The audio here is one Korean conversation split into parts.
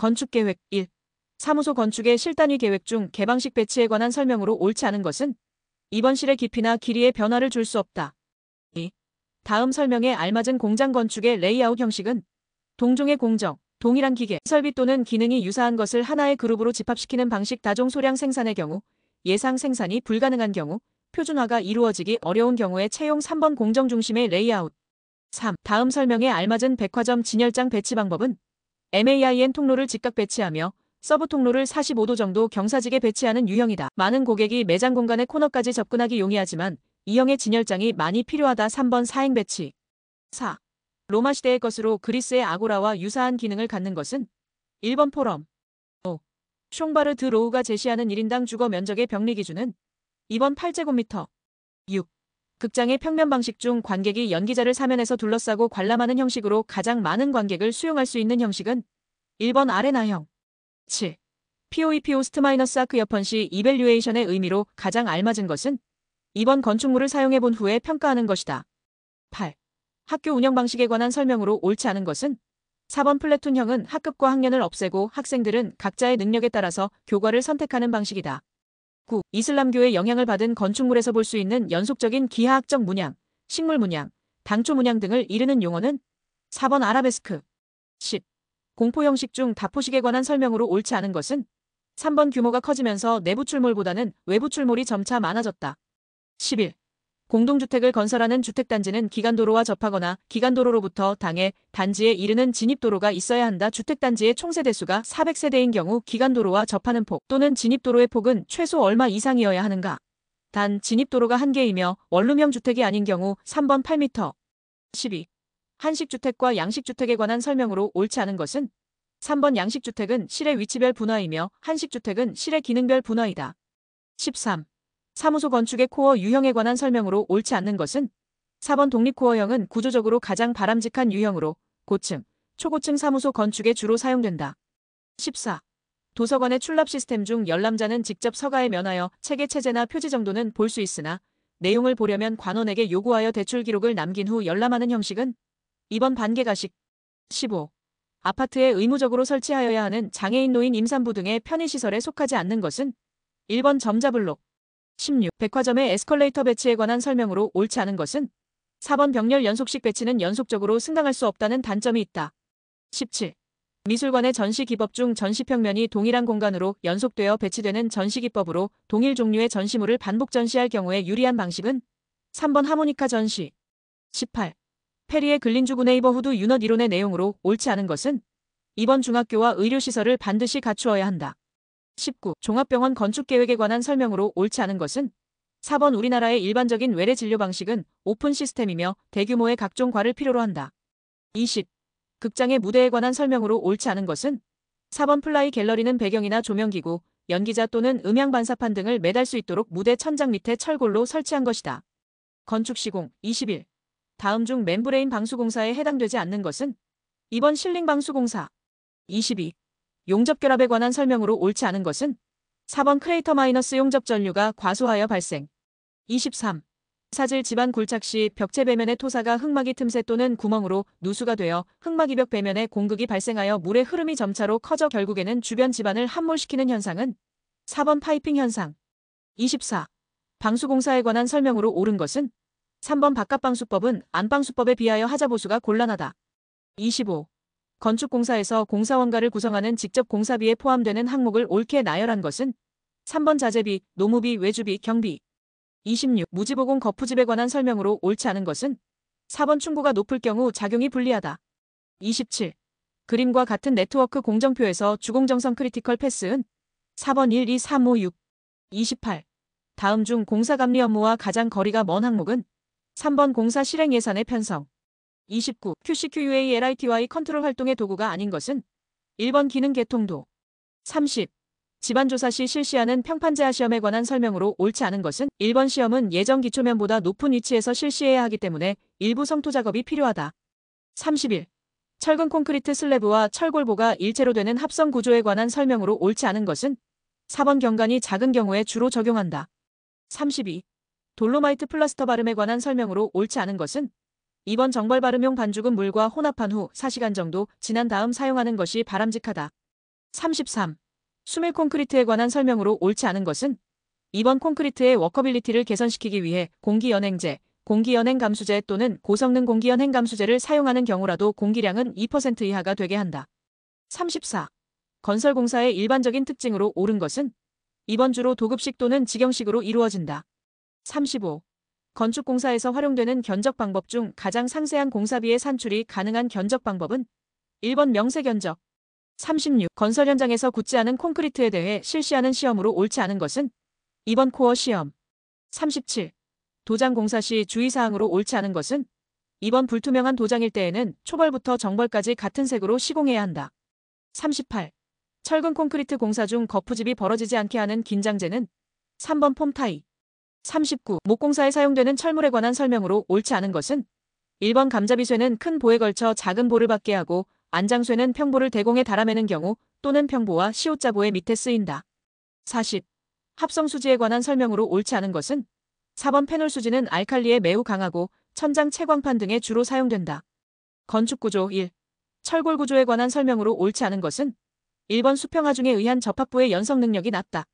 건축계획 1. 사무소 건축의 실단위 계획 중 개방식 배치에 관한 설명으로 옳지 않은 것은 입원실의 깊이나 길이에 변화를 줄 수 없다. 2. 다음 설명에 알맞은 공장 건축의 레이아웃 형식은 동종의 공정, 동일한 기계, 설비 또는 기능이 유사한 것을 하나의 그룹으로 집합시키는 방식 다종 소량 생산의 경우, 예상 생산이 불가능한 경우, 표준화가 이루어지기 어려운 경우에 채용 3번 공정 중심의 레이아웃. 3. 다음 설명에 알맞은 백화점 진열장 배치 방법은 MAIN 통로를 직각 배치하며 서브 통로를 45도 정도 경사지게 배치하는 유형이다. 많은 고객이 매장 공간의 코너까지 접근하기 용이하지만 이형의 진열장이 많이 필요하다. 3번 사행 배치. 4. 로마 시대의 것으로 그리스의 아고라와 유사한 기능을 갖는 것은 1번 포럼. 5. 숑바르 드 로우가 제시하는 1인당 주거 면적의 병리 기준은 2번 8제곱미터. 6. 극장의 평면 방식 중 관객이 연기자를 사면에서 둘러싸고 관람하는 형식으로 가장 많은 관객을 수용할 수 있는 형식은 1번 아레나형. 7. POE 포스트-아크 여펀 시 이밸류에이션의 의미로 가장 알맞은 것은 2번 건축물을 사용해 본 후에 평가하는 것이다. 8. 학교 운영 방식에 관한 설명으로 옳지 않은 것은 4번 플래툰형은 학급과 학년을 없애고 학생들은 각자의 능력에 따라서 교과를 선택하는 방식이다. 9. 이슬람교의 영향을 받은 건축물에서 볼 수 있는 연속적인 기하학적 문양, 식물 문양, 당초 문양 등을 이르는 용어는 4번 아라베스크. 10. 공포 형식 중 다포식에 관한 설명으로 옳지 않은 것은 3번 규모가 커지면서 내부 출몰보다는 외부 출몰이 점차 많아졌다. 11. 공동주택을 건설하는 주택단지는 기간도로와 접하거나 기간도로로부터 당해 단지에 이르는 진입도로가 있어야 한다. 주택단지의 총세대수가 400세대인 경우 기간도로와 접하는 폭 또는 진입도로의 폭은 최소 얼마 이상이어야 하는가? 단 진입도로가 1개이며 원룸형 주택이 아닌 경우 3번 8m. 12. 한식주택과 양식주택에 관한 설명으로 옳지 않은 것은 3번 양식주택은 실의 위치별 분화이며 한식주택은 실의 기능별 분화이다. 13. 사무소 건축의 코어 유형에 관한 설명으로 옳지 않는 것은 4번 독립코어형은 구조적으로 가장 바람직한 유형으로 고층, 초고층 사무소 건축에 주로 사용된다. 14. 도서관의 출납 시스템 중 열람자는 직접 서가에 면하여 책의 체제나 표지 정도는 볼 수 있으나 내용을 보려면 관원에게 요구하여 대출 기록을 남긴 후 열람하는 형식은 2번 반개가식. 15. 아파트에 의무적으로 설치하여야 하는 장애인 노인 임산부 등의 편의시설에 속하지 않는 것은 1번 점자블록. 16. 백화점의 에스컬레이터 배치에 관한 설명으로 옳지 않은 것은 4번 병렬 연속식 배치는 연속적으로 승강할 수 없다는 단점이 있다. 17. 미술관의 전시기법 중 전시평면이 동일한 공간으로 연속되어 배치되는 전시기법으로 동일 종류의 전시물을 반복 전시할 경우에 유리한 방식은 3번 하모니카 전시. 18. 페리의 글린주구 네이버후드 유닛 이론의 내용으로 옳지 않은 것은 2번 중학교와 의료시설을 반드시 갖추어야 한다. 19. 종합병원 건축계획에 관한 설명으로 옳지 않은 것은 4번 우리나라의 일반적인 외래 진료 방식은 오픈 시스템이며 대규모의 각종 과를 필요로 한다. 20. 극장의 무대에 관한 설명으로 옳지 않은 것은 4번 플라이 갤러리는 배경이나 조명기구, 연기자 또는 음향 반사판 등을 매달 수 있도록 무대 천장 밑에 철골로 설치한 것이다. 건축시공 21. 다음 중 멤브레인 방수공사에 해당되지 않는 것은 2번 실링 방수공사. 22. 용접결합에 관한 설명으로 옳지 않은 것은 4번 크레이터 마이너스 용접 전류가 과소하여 발생. 23. 사질 지반 굴착 시 벽체 배면의 토사가 흙막이 틈새 또는 구멍으로 누수가 되어 흙막 이벽 배면에 공극이 발생하여 물의 흐름이 점차로 커져 결국에는 주변 지반을 함몰시키는 현상은 4번 파이핑 현상. 24. 방수공사에 관한 설명으로 옳은 것은 3번 바깥방수법은 안방수법에 비하여 하자보수가 곤란하다. 25. 건축공사에서 공사원가를 구성하는 직접 공사비에 포함되는 항목을 옳게 나열한 것은 3번 자재비, 노무비, 외주비, 경비. 26. 무지보공 거푸집에 관한 설명으로 옳지 않은 것은 4번 충고가 높을 경우 작용이 불리하다. 27. 그림과 같은 네트워크 공정표에서 주공정성 크리티컬 패스은 4번 1, 2, 3, 5, 6. 28. 다음 중 공사감리 업무와 가장 거리가 먼 항목은 3번 공사 실행 예산의 편성. 29. QCQUA LITY 컨트롤 활동의 도구가 아닌 것은 1번 기능 개통도. 30. 집안조사 시 실시하는 평판제하 시험에 관한 설명으로 옳지 않은 것은 1번 시험은 예정 기초면보다 높은 위치에서 실시해야 하기 때문에 일부 성토 작업이 필요하다. 31. 철근 콘크리트 슬래브와 철골보가 일체로 되는 합성 구조에 관한 설명으로 옳지 않은 것은 4번 경관이 작은 경우에 주로 적용한다. 32. 돌로마이트 플라스터 발음에 관한 설명으로 옳지 않은 것은 2번 정벌 발음용 반죽은 물과 혼합한 후 4시간 정도 지난 다음 사용하는 것이 바람직하다. 33. 수밀 콘크리트에 관한 설명으로 옳지 않은 것은 2번 콘크리트의 워커빌리티를 개선시키기 위해 공기연행제, 공기연행 감수제 또는 고성능 공기연행 감수제를 사용하는 경우라도 공기량은 2% 이하가 되게 한다. 34. 건설공사의 일반적인 특징으로 옳은 것은 2번 주로 도급식 또는 직영식으로 이루어진다. 35. 건축공사에서 활용되는 견적 방법 중 가장 상세한 공사비의 산출이 가능한 견적 방법은 1번 명세견적. 36. 건설 현장에서 굳지 않은 콘크리트에 대해 실시하는 시험으로 옳지 않은 것은 2번 코어 시험. 37. 도장 공사 시 주의사항으로 옳지 않은 것은 2번 불투명한 도장일 때에는 초벌부터 정벌까지 같은 색으로 시공해야 한다. 38. 철근 콘크리트 공사 중 거푸집이 벌어지지 않게 하는 긴장제는 3번 폼타이. 39. 목공사에 사용되는 철물에 관한 설명으로 옳지 않은 것은 1번 감자비쇠는 큰 보에 걸쳐 작은 보를 받게 하고 안장쇠는 평보를 대공에 달아매는 경우 또는 평보와 시옷자보의 밑에 쓰인다. 40. 합성수지에 관한 설명으로 옳지 않은 것은 4번 페놀수지는 알칼리에 매우 강하고 천장 채광판 등에 주로 사용된다. 건축구조 1. 철골구조에 관한 설명으로 옳지 않은 것은 1번 수평하중에 의한 접합부의 연성 능력이 낮다.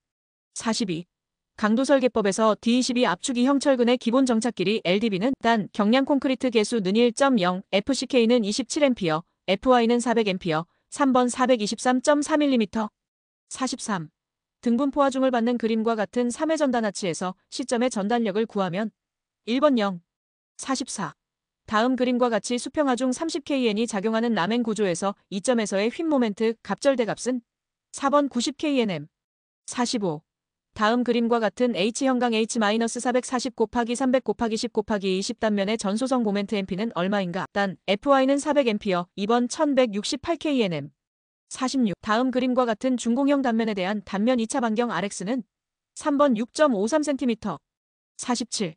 42. 강도설계법에서 D22 압축이형 철근의 기본 정착길이 LDB는 단 경량 콘크리트 개수 는 1.0, FCK는 27A, FY는 400A, 3번 423.4mm. 43. 등분 포화중을 받는 그림과 같은 3회 전단하치에서 시점의 전단력을 구하면 1번 0. 44. 다음 그림과 같이 수평하중 30kN이 작용하는 남행 구조에서 이점에서의 휜 모멘트 갑절대 값은 4번 90kNm. 45. 다음 그림과 같은 H형강 H-440 곱하기 300 곱하기 10 곱하기 20 단면의 전소성 모멘트 MP는 얼마인가? 단 FY는 400A, 2번 1168kNm. 46. 다음 그림과 같은 중공형 단면에 대한 단면 2차 반경 RX는 3번 6.53cm. 47.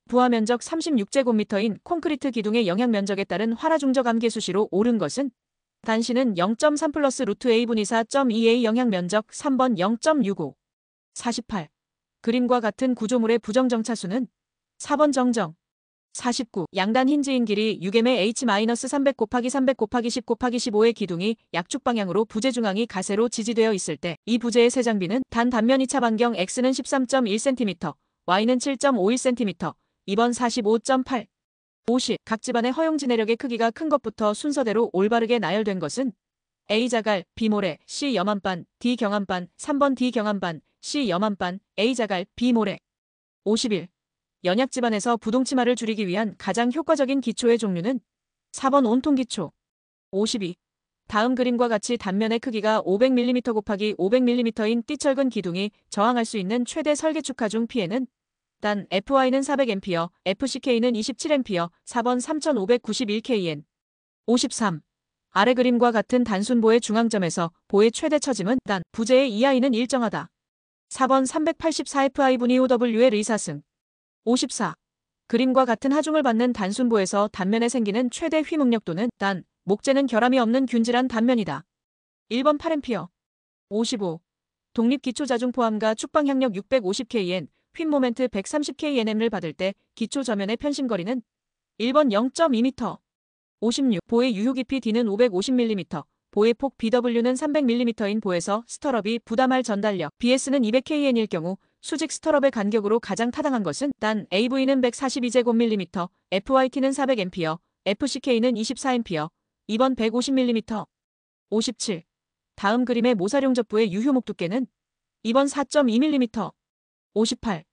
부하 면적 36제곱미터인 콘크리트 기둥의 영향 면적에 따른 활화중적 암계수시로 옳은 것은 단시는 0.3 플러스 루트 A분의 4.2A 영향 면적 3번 0.65. 48. 그림과 같은 구조물의 부정정차수는 4번 정정. 49. 양단 힌지인 길이 6m의 H-300 곱하기 300 곱하기 10 곱하기 15의 기둥이 약축 방향으로 부재 중앙이 가세로 지지되어 있을 때 이 부재의 세장비는 단 단면 2차 반경 X는 13.1cm, Y는 7.51cm, 2번 45.8. 50. 각 집안의 허용지 내력의 크기가 큰 것부터 순서대로 올바르게 나열된 것은 A 자갈, B 모래, C 염암반, D 경암반, 3번 D 경암반, C 염암반, A 자갈, B 모래. 51. 연약 집안에서 부동치마를 줄이기 위한 가장 효과적인 기초의 종류는 4번 온통 기초. 52. 다음 그림과 같이 단면의 크기가 500mm 곱하기 500mm인 띠철근 기둥이 저항할 수 있는 최대 설계축하 중 피해는 단 FY는 400A, FCK는 27A, 4번 3591kN. 53. 아래 그림과 같은 단순보의 중앙점에서 보의 최대 처짐은 단 부재의 EI는 일정하다. 4번 384FI분의 OW의 의사승. 54. 그림과 같은 하중을 받는 단순보에서 단면에 생기는 최대 휘묵력도는 단 목재는 결함이 없는 균질한 단면이다. 1번 8A. 55. 독립기초자중 포함과 축방향력 650kN, 휜 모멘트 130kNm을 받을 때 기초 저면의 편심거리는 1번 0.2m. 56. 보의 유효 깊이 D는 550mm, 보의 폭 BW는 300mm인 보에서 스터럽이 부담할 전달력 BS는 200kN일 경우 수직 스터럽의 간격으로 가장 타당한 것은 단 AV는 142제곱밀리미터, FYT는 400A, FCK는 24A, 2번 150mm. 57. 다음 그림의 모사룡접부의 유효목 두께는 2번 4.2mm. 58.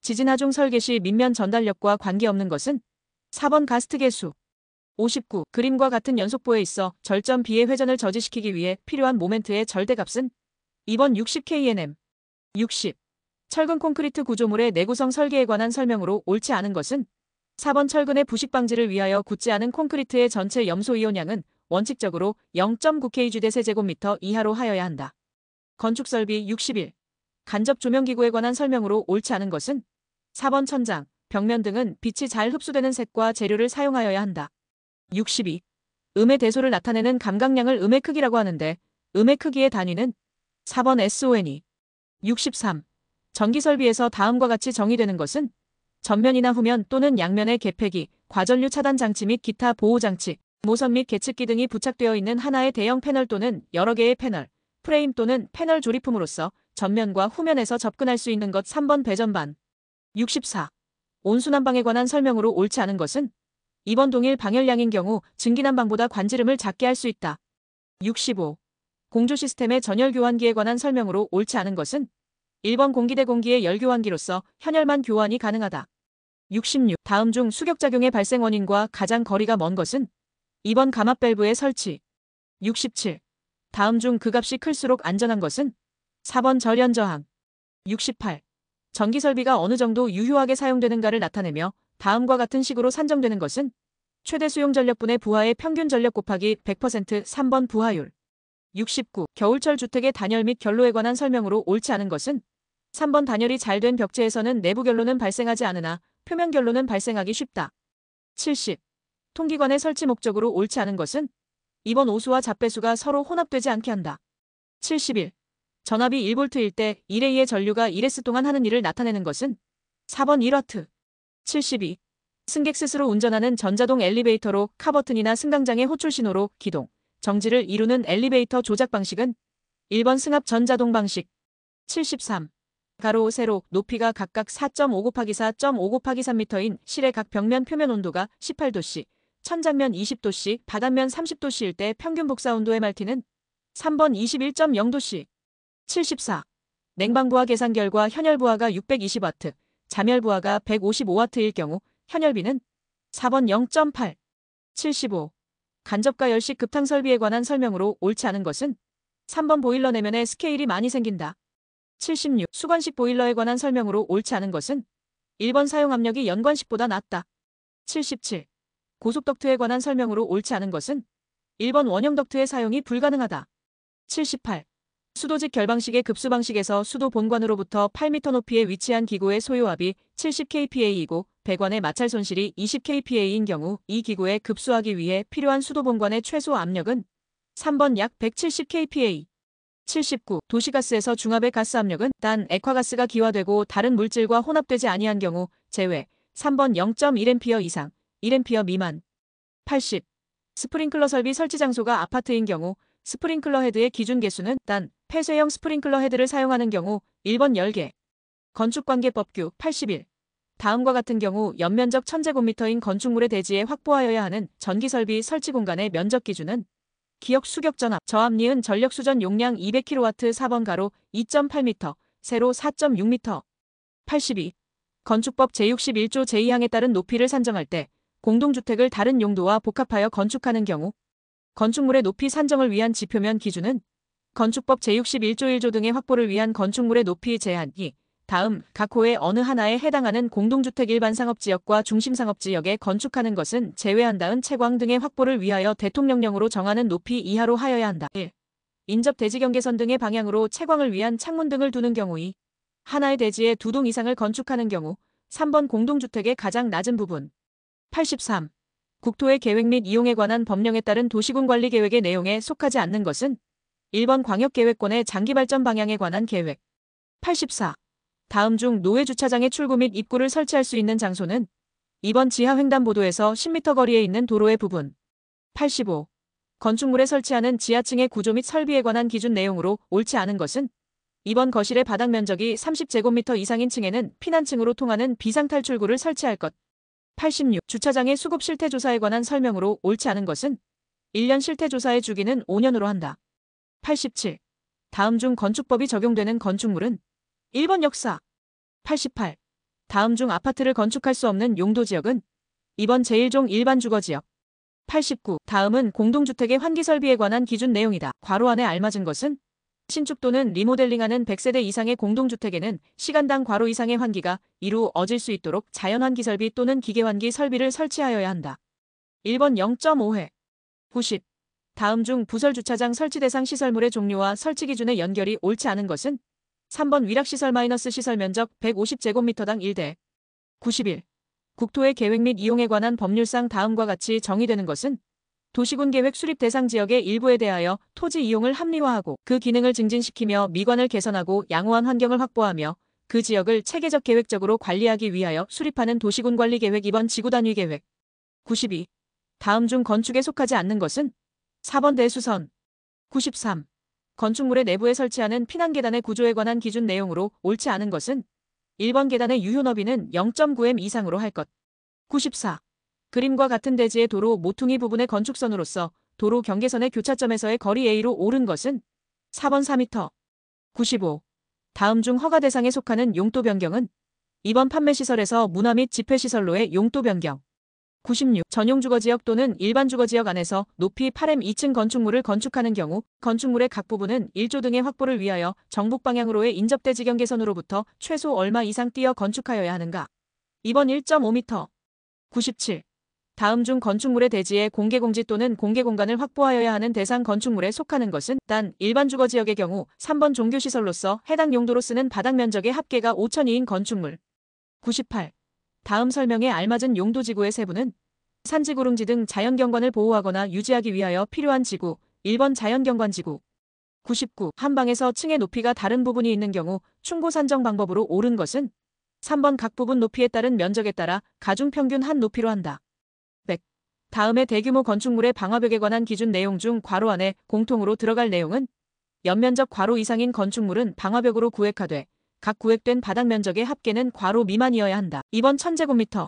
지진 하중 설계 시 밑면 전달력과 관계없는 것은 4번 가스트 계수. 59. 그림과 같은 연속보에 있어 절점 B의 회전을 저지시키기 위해 필요한 모멘트의 절대값은 2번 60kNm. 60. 철근 콘크리트 구조물의 내구성 설계에 관한 설명으로 옳지 않은 것은 4번 철근의 부식 방지를 위하여 굳지 않은 콘크리트의 전체 염소 이온량은 원칙적으로 0.9kg 대 세제곱미터 이하로 하여야 한다. 건축설비 61. 간접 조명기구에 관한 설명으로 옳지 않은 것은 4번 천장, 벽면 등은 빛이 잘 흡수되는 색과 재료를 사용하여야 한다. 62. 음의 대소를 나타내는 감각량을 음의 크기라고 하는데 음의 크기의 단위는 4번 SON이. 63. 전기설비에서 다음과 같이 정의되는 것은 전면이나 후면 또는 양면의 개폐기, 과전류 차단 장치 및 기타 보호 장치, 모선 및 계측기 등이 부착되어 있는 하나의 대형 패널 또는 여러 개의 패널, 프레임 또는 패널 조립품으로써 전면과 후면에서 접근할 수 있는 것. 3번 배전반. 64. 온수난방에 관한 설명으로 옳지 않은 것은 2번 동일 방열량인 경우 증기난방보다 관지름을 작게 할 수 있다. 65. 공조 시스템의 전열 교환기에 관한 설명으로 옳지 않은 것은 1번 공기대 공기의 열 교환기로서 현열만 교환이 가능하다. 66. 다음 중 수격작용의 발생 원인과 가장 거리가 먼 것은 2번 감압 밸브의 설치. 67. 다음 중 그 값이 클수록 안전한 것은 4번 절연 저항. 68. 전기 설비가 어느 정도 유효하게 사용되는가를 나타내며 다음과 같은 식으로 산정되는 것은 최대 수용 전력분의 부하의 평균 전력 곱하기 100% 3번 부하율. 69. 겨울철 주택의 단열 및 결로에 관한 설명으로 옳지 않은 것은 3번 단열이 잘 된 벽체에서는 내부 결로는 발생하지 않으나 표면 결로는 발생하기 쉽다. 70. 통기관의 설치 목적으로 옳지 않은 것은 2번 오수와 잡배수가 서로 혼합되지 않게 한다. 71. 전압이 1V일 때 1A의 전류가 1S 동안 하는 일을 나타내는 것은 4번 1W. 72. 승객 스스로 운전하는 전자동 엘리베이터로 카버튼이나 승강장의 호출 신호로 기동, 정지를 이루는 엘리베이터 조작 방식은 1번 승합 전자동 방식. 73. 가로, 세로, 높이가 각각 4.5 곱하기 4.5 곱하기 3m인 실의 각 벽면 표면 온도가 18도씨, 천장면 20도씨, 바닥면 30도씨일 때 평균 복사 온도의 말티는 3번 21.0도씨. 74. 냉방부하 계산 결과 현열부하가 620W, 자멸부하가 155W일 경우 현열비는 4번 0.8. 75. 간접과 열식 급탕 설비에 관한 설명으로 옳지 않은 것은 3번 보일러 내면에 스케일이 많이 생긴다. 76. 수관식 보일러에 관한 설명으로 옳지 않은 것은 1번 사용 압력이 연관식보다 낮다. 77. 고속 덕트에 관한 설명으로 옳지 않은 것은 1번 원형 덕트의 사용이 불가능하다. 78. 수도직 결방식의 급수 방식에서 수도 본관으로부터 8m 높이에 위치한 기구의 소요압이 70kPa이고 배관의 마찰 손실이 20kPa인 경우 이 기구에 급수하기 위해 필요한 수도 본관의 최소 압력은 3번 약 170kPa. 79. 도시가스에서 중압의 가스 압력은 단 액화가스가 기화되고 다른 물질과 혼합되지 아니한 경우 제외 3번 0.1A 이상, 1A 미만. 80. 스프링클러 설비 설치 장소가 아파트인 경우 스프링클러 헤드의 기준 개수는 단 폐쇄형 스프링클러 헤드를 사용하는 경우 1번 10개. 건축관계법규 81. 다음과 같은 경우 연면적 1000제곱미터인 건축물의 대지에 확보하여야 하는 전기설비 설치 공간의 면적 기준은 기역 수격 전압, 저압 니은 전력 수전 용량 200kW 4번 가로 2.8m, 세로 4.6m. 82. 건축법 제61조 제2항에 따른 높이를 산정할 때 공동주택을 다른 용도와 복합하여 건축하는 경우 건축물의 높이 산정을 위한 지표면 기준은 건축법 제61조 1조 등의 확보를 위한 건축물의 높이 제한 2. 다음 각 호의 어느 하나에 해당하는 공동주택 일반상업지역과 중심상업지역에 건축하는 것은 제외한다은 채광 등의 확보를 위하여 대통령령으로 정하는 높이 이하로 하여야 한다. 1. 인접 대지 경계선 등의 방향으로 채광을 위한 창문 등을 두는 경우 2. 하나의 대지에 2동 이상을 건축하는 경우 3번 공동주택의 가장 낮은 부분. 83. 국토의 계획 및 이용에 관한 법령에 따른 도시군 관리 계획의 내용에 속하지 않는 것은 1번 광역계획권의 장기발전 방향에 관한 계획. 84. 다음 중 노외 주차장의 출구 및 입구를 설치할 수 있는 장소는 2번 지하 횡단보도에서 10m 거리에 있는 도로의 부분. 85. 건축물에 설치하는 지하층의 구조 및 설비에 관한 기준 내용으로 옳지 않은 것은 2번 거실의 바닥 면적이 30제곱미터 이상인 층에는 피난층으로 통하는 비상탈출구를 설치할 것. 86. 주차장의 수급 실태 조사에 관한 설명으로 옳지 않은 것은 1년 실태 조사의 주기는 5년으로 한다. 87. 다음 중 건축법이 적용되는 건축물은 1번 역사. 88. 다음 중 아파트를 건축할 수 없는 용도지역은 2번 제1종 일반 주거지역. 89. 다음은 공동주택의 환기설비에 관한 기준 내용이다. 괄호 안에 알맞은 것은 신축 또는 리모델링하는 100세대 이상의 공동주택에는 시간당 괄호 이상의 환기가 이루어질 수 있도록 자연환기 설비 또는 기계환기 설비를 설치하여야 한다. 1번 0.5회. 90. 다음 중 부설 주차장 설치 대상 시설물의 종류와 설치 기준의 연결이 옳지 않은 것은 3번 위락시설 시설 면적 150제곱미터당 1대. 91. 국토의 계획 및 이용에 관한 법률상 다음과 같이 정의되는 것은 도시군 계획 수립 대상 지역의 일부에 대하여 토지 이용을 합리화하고 그 기능을 증진시키며 미관을 개선하고 양호한 환경을 확보하며 그 지역을 체계적 계획적으로 관리하기 위하여 수립하는 도시군 관리 계획 2번 지구 단위 계획. 92. 다음 중 건축에 속하지 않는 것은 4번 대수선. 93. 건축물의 내부에 설치하는 피난계단의 구조에 관한 기준 내용으로 옳지 않은 것은 1번 계단의 유효 너비는 0.9m 이상으로 할 것. 94. 그림과 같은 대지의 도로 모퉁이 부분의 건축선으로서 도로 경계선의 교차점에서의 거리 A로 옳은 것은 4번 4m. 95. 다음 중 허가 대상에 속하는 용도 변경은 2번 판매시설에서 문화 및 집회시설로의 용도 변경. 96. 전용 주거지역 또는 일반 주거지역 안에서 높이 8m 2층 건축물을 건축하는 경우 건축물의 각 부분은 1조 등의 확보를 위하여 정북 방향으로의 인접대 지경계선으로부터 최소 얼마 이상 띄어 건축하여야 하는가? 2번 1.5m. 97. 다음 중 건축물의 대지에 공개공지 또는 공개공간을 확보하여야 하는 대상 건축물에 속하는 것은 단 일반 주거지역의 경우 3번 종교시설로서 해당 용도로 쓰는 바닥 면적의 합계가 5,002인 건축물. 98. 다음 설명에 알맞은 용도지구의 세부는 산지구릉지 등 자연경관을 보호하거나 유지하기 위하여 필요한 지구. 1번 자연경관지구. 99. 한 방에서 층의 높이가 다른 부분이 있는 경우 충고 산정 방법으로 옳은 것은 3번 각 부분 높이에 따른 면적에 따라 가중평균 한 높이로 한다. 100. 다음의 대규모 건축물의 방화벽에 관한 기준 내용 중 괄호 안에 공통으로 들어갈 내용은 연면적 괄호 이상인 건축물은 방화벽으로 구획하되 각 구획된 바닥 면적의 합계는 괄호 미만이어야 한다. 2번 1000제곱미터.